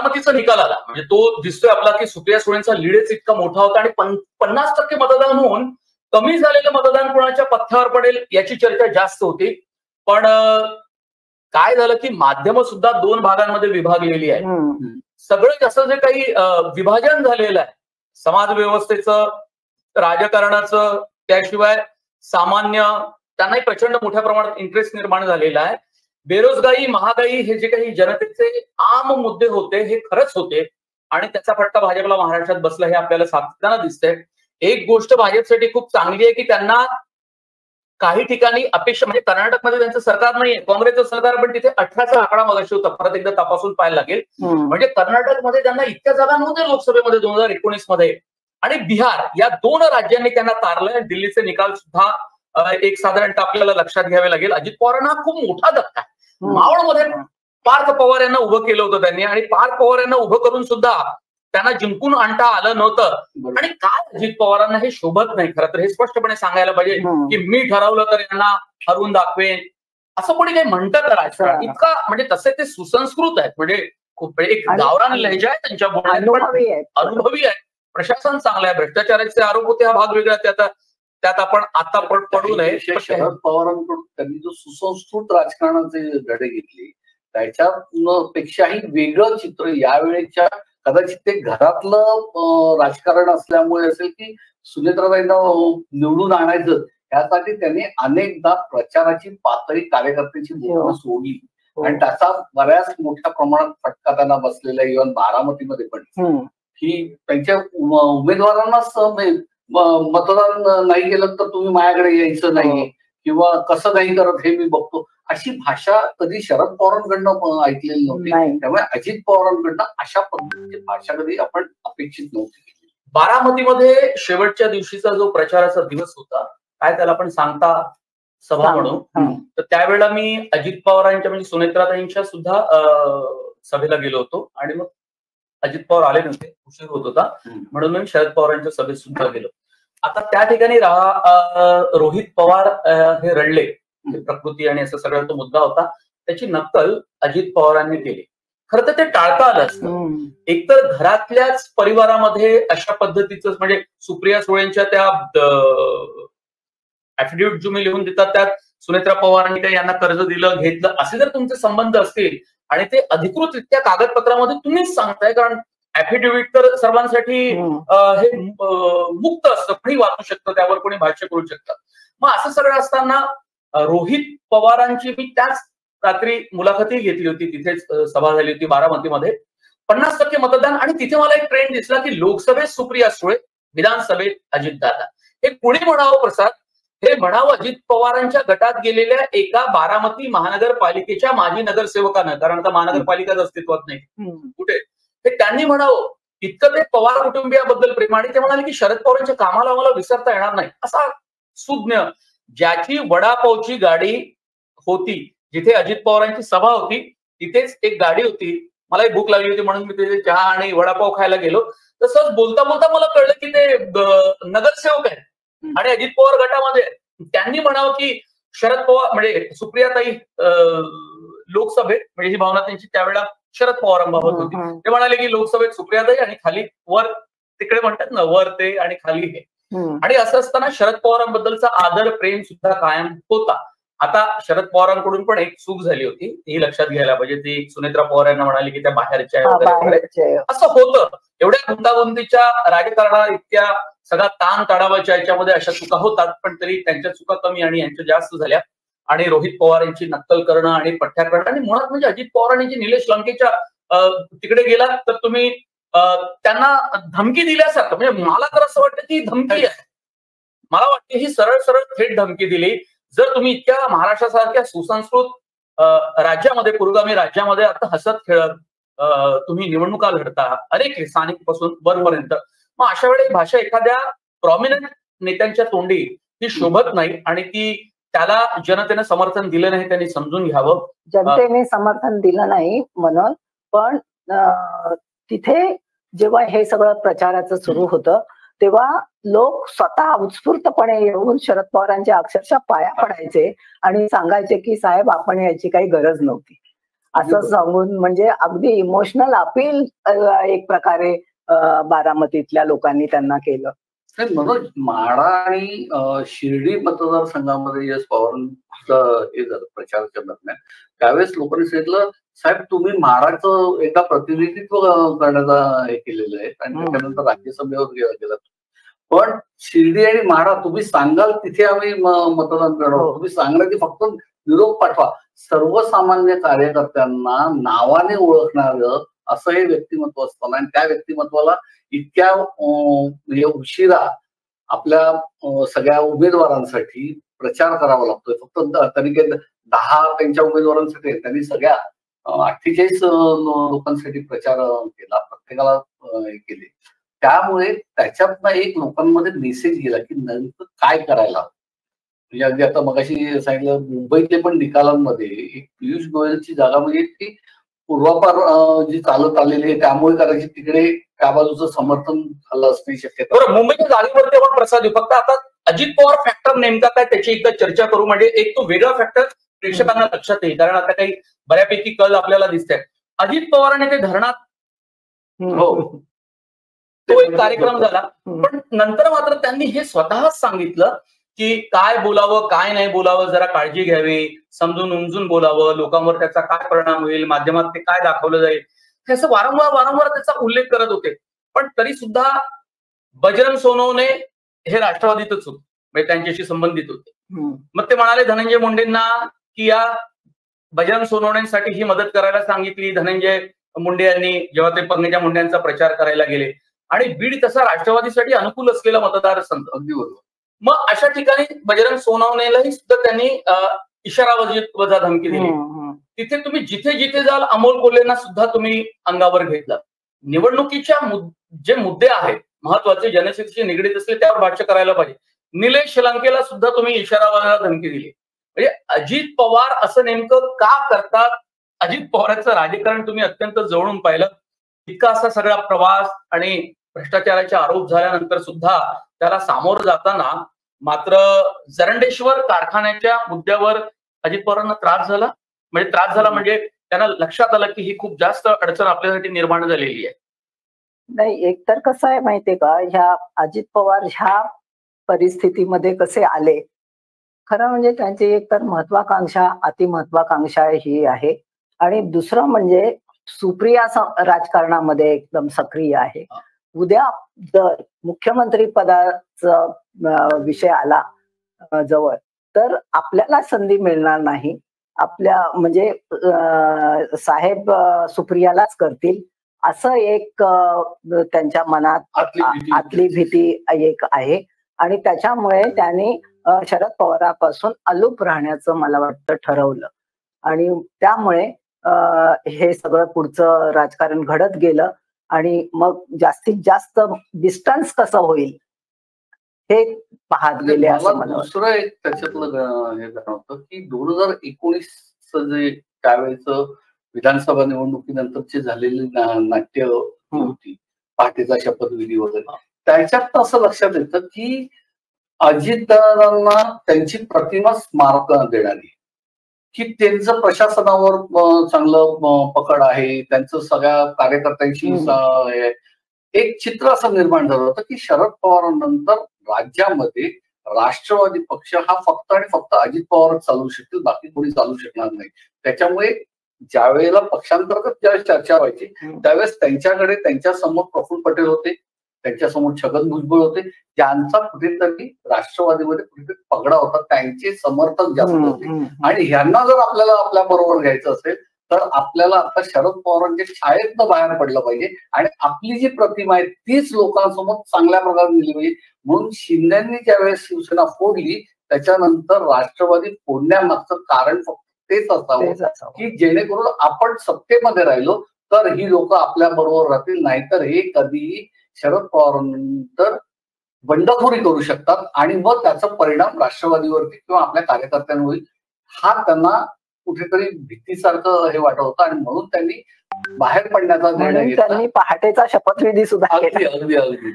बारामतीचा निकाल आला, म्हणजे तो दिसतोय आपला की सुप्रिया सुळेंचा लीडच इतका मोठा होता आणि 50% मतदान होऊन कमी झालेलं मतदान कोणाच्या पथ्यावर पडेल याची चर्चा जास्त होती. पण काय झालं की माध्यम सुद्धा दोन भागांमध्ये विभागलेली आहे. सगळं असं जे काही विभाजन झालेलं आहे समाज व्यवस्थेचं, राजकारणाचं, त्याशिवाय सामान्य त्यांनाही प्रचंड मोठ्या प्रमाणात इंटरेस्ट निर्माण झालेला आहे. बेरोजगारी, महागाई हे जे काही जनतेचे आम मुद्दे होते हे खरंच होते आणि त्याचा फटका भाजपला महाराष्ट्रात बसला हे आपल्याला सातत्यानं दिसतंय. एक गोष्ट भाजपसाठी खूप चांगली आहे की त्यांना काही ठिकाणी अपेक्षा, म्हणजे कर्नाटकमध्ये त्यांचं सरकार नाहीये, काँग्रेसचं सरकार, पण तिथे 18चा आकडा मगाशी होता, परत एकदा तपासून पाहायला लागेल. म्हणजे कर्नाटकमध्ये त्यांना इतक्या जागा नव्हत्या लोकसभेमध्ये 2019 मध्ये, आणि बिहार या दोन राज्यांनी त्यांना तारलंय. दिल्लीचे निकाल सुद्धा एक साधारणतः आपल्याला लक्षात घ्यावे लागेल. अजित पवारांना खूप मोठा धक्का आहे. मावळमध्ये पार्थ पवार यांना उभं केलं होतं त्यांनी, आणि पार्थ पवार यांना उभं करून सुद्धा त्यांना जिंकून आणता आलं नव्हतं. आणि काय अजित पवारांना हे शोभत नाही. खरं तर हे स्पष्टपणे सांगायला पाहिजे की मी ठरवलं तर यांना हरवून दाखवेन, असं कोणी काही म्हणतं का राजकारण इतका, म्हणजे तसे ते सुसंस्कृत आहेत, म्हणजे खूप एक गावरान लहजा आहे त्यांच्या बोलण्यात, अनुभवी आहे, प्रशासन चांगलं आहे. भ्रष्टाचाराचे आरोप होते हा भाग वेगळा, त्यात आपण आता पडू नये. शरद पवारांकडून त्यांनी जो सुसंस्कृत राजकारणाचे धडे घेतले त्याच्यापेक्षाही वेगळं चित्र यावेळेच्या, कदाचित ते घरातलं राजकारण असल्यामुळे असेल की सुनेत्राताईंना निवडून आणायचं, यासाठी त्यांनी अनेकदा प्रचाराची पातळी, कार्यकर्त्यांची बोलणं सोडली आणि त्याचा बऱ्याच मोठ्या प्रमाणात फटका त्यांना बसलेला आहे. इव्हन बारामतीमध्ये पण की त्यांच्या उमेदवारांनाच मतदान नाही केलं तर तुम्ही माझ्याकडे यायचं नाही किंवा कसं नाही करत हे मी बघतो, अशी भाषा कधी शरद पवारांकडनं ऐकलेली नव्हती. त्यामुळे अजित पवारांकडनं अशा पद्धतीची भाषा कधी आपण अपेक्षित नव्हती. बारामतीमध्ये शेवटच्या दिवशीचा जो प्रचाराचा दिवस होता, काय त्याला आपण सांगता सभा म्हणून, तर त्यावेळेला मी अजित पवारांच्या, म्हणजे सुनेत्राताईंच्या सुद्धा सभेला गेलो होतो, आणि मग अजित पवार आले नव्हते, उशीर होत होता, म्हणून मी शरद पवारांच्या सभेत सुद्धा गेलो. आता त्या ठिकाणी रोहित पवार हे रडले, प्रकृती आणि असं सगळा तो मुद्दा होता, त्याची नक्कल अजित पवारांनी केली. खरं तर ते टाळता आलं असतं. एकतर घरातल्याच परिवारामध्ये अशा पद्धतीचं, म्हणजे सुप्रिया सुळेंच्या त्या ऍफिडेव्हिट तुम्ही लिहून देतात त्यात सुनेत्रा पवारांनी काही यांना कर्ज दिलं घेतलं असे जर तुमचे संबंध असतील आणि ते अधिकृतरित्या कागदपत्रामध्ये तुम्हीच सांगताय, कारण ऍफिडेव्हिट तर सर्वांसाठी हे मुक्त असतं, कोणी वाचू शकतं, त्यावर कोणी भाष्य करू शकतं. मग असं सगळं असताना रोहित पवारांची मी त्याच रात्री मुलाखती घेतली होती, तिथेच सभा झाली होती बारामतीमध्ये. 50% मतदान, आणि तिथे मला एक ट्रेंड दिसला की लोकसभेत सुप्रिया सुळे, विधानसभेत अजितदादा. हे कुणी म्हणावं प्रसाद, हे म्हणावं अजित पवारांच्या गटात गेलेल्या एका बारामती महानगरपालिकेच्या माजी नगरसेवकानं, कारण आता महानगरपालिकाच अस्तित्वात नाही कुठे, हे त्यांनी म्हणावं. इतकं ते पवार कुटुंबियाबद्दल प्रेम, आणि ते म्हणाले की शरद पवारांच्या कामाला आम्हाला विसरता येणार नाही. असा सुज्ञ, ज्याची वडापावची गाडी होती, जिथे अजित पवारांची सभा होती तिथेच एक गाडी होती, मला एक भूक लागली होती म्हणून मी तिथे चहा आणि वडापाव खायला गेलो. तसंच बोलता बोलता मला कळलं की ते नगरसेवक आहेत आणि अजित पवार गटामध्ये. त्यांनी म्हणावं की शरद पवार, म्हणजे सुप्रियाताई लोकसभेत, म्हणजे ही भावना त्यांची त्यावेळेला शरद पवारांबाबत होती, ते म्हणाले की लोकसभेत सुप्रियाताई आणि खाली वर, तिकडे म्हणतात ना वर ते आणि खाली हे. आणि असं असताना शरद पवारांबद्दलचा आदर प्रेम सुद्धा कायम होता. आता शरद पवारांकडून पण एक चूक झाली होती, ही लक्षात घ्यायला पाहिजे. ती सुनेत्रा पवार यांना म्हणाली की त्या बाहेरच्या वगैरे, असं होतं. एवढ्या गुंतागुंतीच्या राजकारणात, इतक्या सगळा ताण तणावाच्या याच्यामध्ये अशा चुका होतात, पण तरी त्यांच्या चुका कमी आणि यांच्या जास्त झाल्या. आणि रोहित पवार यांची नक्कल करणं आणि पठ्ठ्या करणं, आणि मुळात म्हणजे अजित पवारांनी जी निलेश लंकेच्या तिकडे गेलात तर तुम्ही त्यांना धमकी दिल्यासारखं, म्हणजे मला तर असं वाटतं की धमकी आहे, मला वाटतं ही सरळ सरळ थेट धमकी दिली. जर तुम्ही इतक्या महाराष्ट्रासारख्या सुसंस्कृत राज्यामध्ये, पुरोगामी राज्यामध्ये आता हसत खेळत तुम्ही निवडणुका लढता, अनेक स्थानिक पासून वरपर्यंत, मग अशा वेळेस भाषा एखाद्या प्रॉमिनंट नेत्यांच्या तोंडी ही शोभत नाही, आणि ती त्याला जनतेने समर्थन दिलं नाही, त्यांनी समजून घ्यावं. जनतेने समर्थन दिलं नाही म्हणून, पण तिथे जेव्हा हे सगळं प्रचाराचं सुरू होतं तेव्हा लोक स्वतः उत्स्फूर्तपणे येऊन शरद पवारांच्या अक्षरशः पाया पडायचे आणि सांगायचे की साहेब आपण याची काही गरज नव्हती. असं सांगून म्हणजे अगदी इमोशनल अपील एक प्रकारे बारामतीतल्या लोकांनी त्यांना केलं. मनोज, माढा आणि शिर्डी मतदारसंघामध्ये यश पवारांचं हे झालं प्रचाराच्या दरम्यान, त्यावेळेस लोकांनी सांगितलं, साहेब तुम्ही माढाचं एकदा प्रतिनिधित्व करण्याचा हे केलेलं आहे आणि त्याच्यानंतर राज्यसभेवर गेला, पण शिर्डी आणि माढा तुम्ही सांगाल तिथे आम्ही मतदान करणार, तुम्ही सांगण्याची फक्त निरोप पाठवा. सर्वसामान्य कार्यकर्त्यांना नावाने ओळखणारं असं हे व्यक्तिमत्व असतं आणि त्या व्यक्तिमत्वाला इतक्या उशिरा आपल्या सगळ्या उमेदवारांसाठी प्रचार करावा लागतोय. फक्त तरी 10 त्यांच्या उमेदवारांसाठी त्यांनी सगळ्या 48 लोकांसाठी प्रचार केला, प्रत्येकाला हे केले. त्यामुळे त्याच्यातनं एक लोकांमध्ये मेसेज गेला की नेमकं काय करायला. म्हणजे अगदी आता मगाशी सांगितलं, मुंबईतले पण निकालांमध्ये एक पियुष गोयलची जागा म्हणजे ती पूर्वापार जी चालत आलेली आहे, त्यामुळे कदाचित तिकडे त्या बाजूचं समर्थन झालं असण्याची शक्यता. बरं, मुंबईच्या जागेवरती आपण प्रसाद देऊ. फक्त आता अजित पवार फॅक्टर नेमका काय त्याची एकदा चर्चा करू. म्हणजे एक तो वेगळा फॅक्टर प्रेक्षकांना लक्षात येईल, कारण आता काही बऱ्यापैकी कल आपल्याला दिसतंय. अजित पवारांनी ते धरणात तो एक कार्यक्रम झाला, पण नंतर मात्र त्यांनी हे स्वतःच सांगितलं की काय बोलावं काय नाही बोलावं, जरा काळजी घ्यावी, समजून उमजून बोलावं, लोकांवर त्याचा काय परिणाम होईल, माध्यमात ते काय दाखवलं जाईल, हे असं वारंवार त्याचा उल्लेख करत होते. पण तरी सुद्धा बजरंग सोनवणे हे राष्ट्रवादीतच होते, म्हणजे त्यांच्याशी संबंधित होते. मग ते म्हणाले धनंजय मुंडेंना की या बजरंग सोनवणेंसाठी ही मदत करायला सांगितली धनंजय मुंडे यांनी, जेव्हा ते पंकजा मुंडेंचा प्रचार करायला गेले. आणि बीड तसा राष्ट्रवादीसाठी अनुकूल असलेला मतदारसंघ. अगदी बरोबर. मग अशा ठिकाणी बजरंग सोनवणेलाही सुद्धा त्यांनी इशारा वजा धमकी दिली. तिथे तुम्ही जिथे जिथे जाल अमोल कोल्हेंना सुद्धा तुम्ही अंगावर घेतलं. निवडणुकीच्या जे मुद्दे आहेत महत्वाचे, जनशक्तीशी निगडीत असले त्यावर भाष्य करायला पाहिजे. निलेश लंकेला सुद्धा तुम्ही इशारा वजा धमकी दिली. म्हणजे अजित पवार असं नेमकं का करतात? अजित पवारांचं राजकारण तुम्ही अत्यंत जवळून पाहिलं. इतका असा सगळा प्रवास आणि भ्रष्टाचाराचे आरोप झाल्यानंतर सुद्धा त्याला सामोरं जाताना मात्र जरंडेश्वर कारखान्याच्या मुद्द्यावर अजित पवारांना त्रास झाला. म्हणजे त्यांना लक्षात आलं की ही खूप जास्त अडचण आपल्यासाठी निर्माण झालेली आहे. नाही, एकतर कसं आहे माहितीये का, ह्या अजित पवार ह्या परिस्थितीमध्ये कसे आले, खरं म्हणजे त्यांची एकतर महत्वाकांक्षा, अतिमहत्वाकांक्षा ही आहे. आणि दुसरं म्हणजे सुप्रिया राजकारणामध्ये एकदम सक्रिय आहे. उद्या जर मुख्यमंत्री पदाचा विषय आला जवळ, तर आपल्याला संधी मिळणार नाही. आपल्या म्हणजे साहेब सुप्रियालाच करतील असं एक त्यांच्या मनात आतली भीती एक आहे. आणि त्याच्यामुळे त्यांनी शरद पवारांपासून अलूप राहण्याचं मला वाटतं ठरवलं. आणि त्यामुळे हे सगळं पुढचं राजकारण घडत गेलं. आणि मग जास्तीत जास्त डिस्टन्स कसं होईल हे पाहत गेले असं मला वाटतं. दुसरं एक त्याच्यातलं हे जाणवतं की 2019 जे त्यावेळेच विधानसभा निवडणुकीनंतरची झालेली नाट्य होती, पहाटेचा शपथविधी वगैरे, त्याच्यात असं लक्षात येतं की अजितदादांना त्यांची प्रतिमा स्मारक देणारी, की त्यांचं प्रशासनावर चांगलं पकड आहे, त्यांचं सगळ्या कार्यकर्त्यांशी एक चित्र असं निर्माण झालं होतं की शरद पवारांनंतर राज्यामध्ये राष्ट्रवादी पक्ष हा फक्त आणि फक्त अजित पवारच चालवू शकतील, बाकी कोणी चालू शकणार नाही. त्याच्यामुळे ज्या वेळेला पक्षांतर्गत ज्यावेळेस चर्चा व्हायची त्यावेळेस त्यांच्याकडे त्यांच्या समोर प्रफुल्ल पटेल होते, त्यांच्यासमोर छगन भुजबळ होते, ज्यांचा कुठेतरी राष्ट्रवादीमध्ये कुठेतरी पगडा होता, त्यांचे समर्थक जास्त होते. आणि ह्यांना जर आपल्याला आपल्या बरोबर घ्यायचं असेल तर आपल्याला आता शरद पवारांच्या छायेतनं बाहेर पडलं पाहिजे आणि आपली जी प्रतिमा आहे तीच लोकांसमोर चांगल्या प्रकारे दिली पाहिजे. म्हणून शिंदेंनी ज्यावेळेस शिवसेना फोडली त्याच्यानंतर राष्ट्रवादी फोडण्यामागचं कारण फक्त तेच असावं की जेणेकरून आपण सत्तेमध्ये राहिलो तर ही लोक आपल्या बरोबर राहतील, नाहीतर हे कधीही शरद पवारांनंतर बंडखोरी करू शकतात आणि मग त्याचा परिणाम राष्ट्रवादीवरती किंवा आपल्या कार्यकर्त्यांवर होईल. हा त्यांना कुठेतरी भीतीसारखं हे वाटत होतं आणि म्हणून त्यांनी बाहेर पडण्याचा निर्णय घेतला. त्यांनी पहाटेचा शपथविधी सुद्धा अगदी अगदी अगदी